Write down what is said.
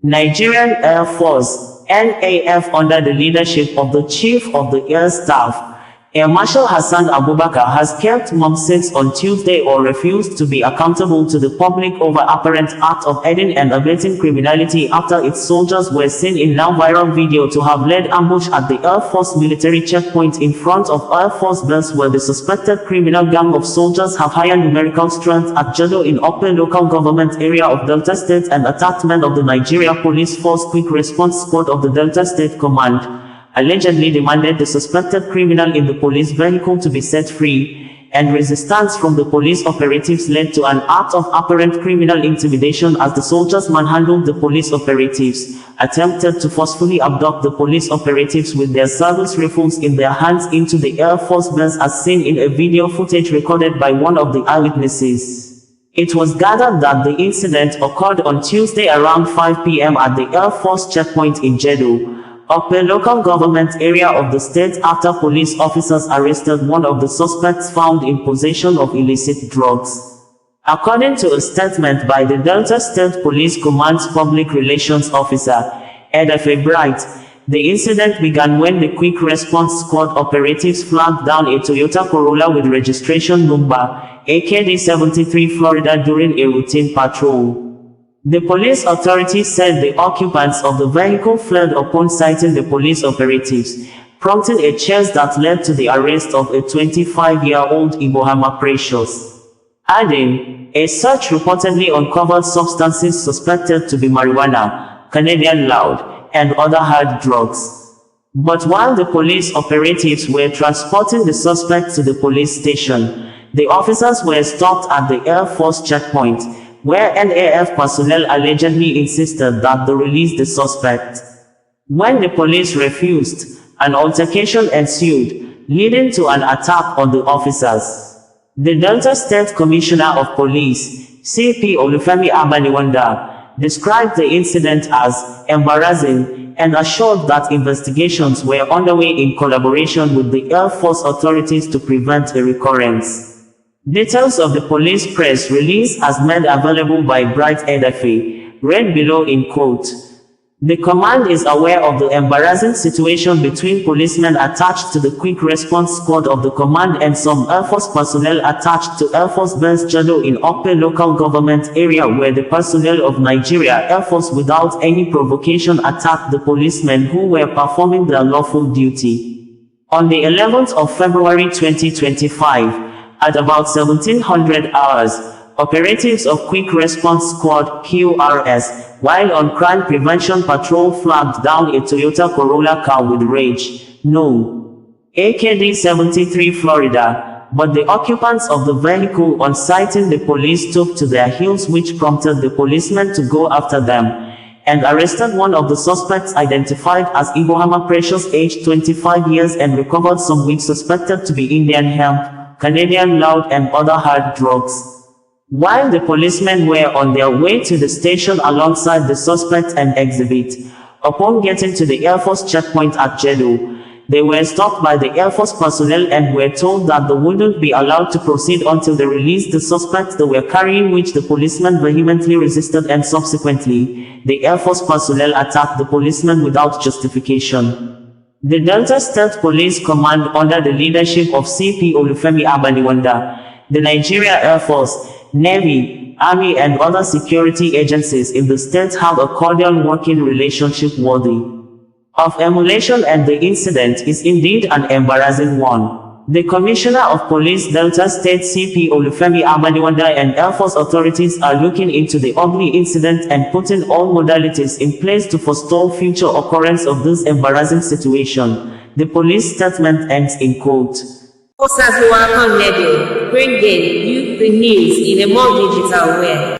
Nigerian Air Force (NAF) under the leadership of the Chief of the Air Staff, Air Marshal Hasan Abubakar, has kept mum since on Tuesday or refused to be accountable to the public over apparent act of aiding and abetting criminality after its soldiers were seen in now viral video to have led ambush at the Air Force military checkpoint in front of Air Force Base, where the suspected criminal gang of soldiers have higher numerical strength at Jeddo in Okpe local government area of Delta State and attacked men of the Nigeria Police Force Quick Response Squad of the Delta State Command. Allegedly demanded the suspected criminal in the police vehicle to be set free, and resistance from the police operatives led to an act of apparent criminal intimidation as the soldiers manhandled the police operatives, attempted to forcefully abduct the police operatives with their service rifles in their hands into the Air Force Base, as seen in a video footage recorded by one of the eyewitnesses. It was gathered that the incident occurred on Tuesday around 5 p.m. at the Air Force checkpoint in Jeddo, Okpe local government area of the state, after police officers arrested one of the suspects found in possession of illicit drugs. According to a statement by the Delta State Police Command's Public Relations Officer, Edfa Bright, the incident began when the Quick Response Squad operatives flagged down a Toyota Corolla with registration number AKD 73 Florida during a routine patrol. The police authorities said the occupants of the vehicle fled upon sighting the police operatives, prompting a chase that led to the arrest of a 25-year-old Ibohama Precious. Adding, a search reportedly uncovered substances suspected to be marijuana, Canadian loud, and other hard drugs. But while the police operatives were transporting the suspect to the police station, the officers were stopped at the Air Force checkpoint, where NAF personnel allegedly insisted that they release the suspect. When the police refused, an altercation ensued, leading to an attack on the officers. The Delta State Commissioner of Police, CP Olufemi Abaniwanda, described the incident as embarrassing and assured that investigations were underway in collaboration with the Air Force authorities to prevent a recurrence. Details of the police press release as made available by Bright Edfa, read below in quote. The command is aware of the embarrassing situation between policemen attached to the Quick Response Squad of the command and some Air Force personnel attached to Air Force Base Jeddo in Okpe local government area, where the personnel of Nigeria Air Force without any provocation attacked the policemen who were performing their lawful duty. On the 11th of February 2025, at about 1700 hours, operatives of Quick Response Squad (QRS), while on crime prevention patrol, flagged down a Toyota Corolla car with rage No. AKD 73 Florida, but the occupants of the vehicle, on sighting the police, took to their heels, which prompted the policemen to go after them, and arrested one of the suspects identified as Ibohama Precious, aged 25 years, and recovered some weed suspected to be Indian hemp, Canadian loud, and other hard drugs. While the policemen were on their way to the station alongside the suspect and exhibit, upon getting to the Air Force checkpoint at Jeddo, they were stopped by the Air Force personnel and were told that they wouldn't be allowed to proceed until they released the suspects they were carrying, which the policemen vehemently resisted, and subsequently, the Air Force personnel attacked the policemen without justification. The Delta State Police Command, under the leadership of CP Olufemi Abaniwanda, the Nigeria Air Force, Navy, Army, and other security agencies in the state have a cordial working relationship worthy of emulation, and the incident is indeed an embarrassing one. The Commissioner of Police Delta State, CP Olufemi Abaniwanda, and Air Force authorities are looking into the ugly incident and putting all modalities in place to forestall future occurrence of this embarrassing situation. The police statement ends in quote. Bringing you the news in a more digital way.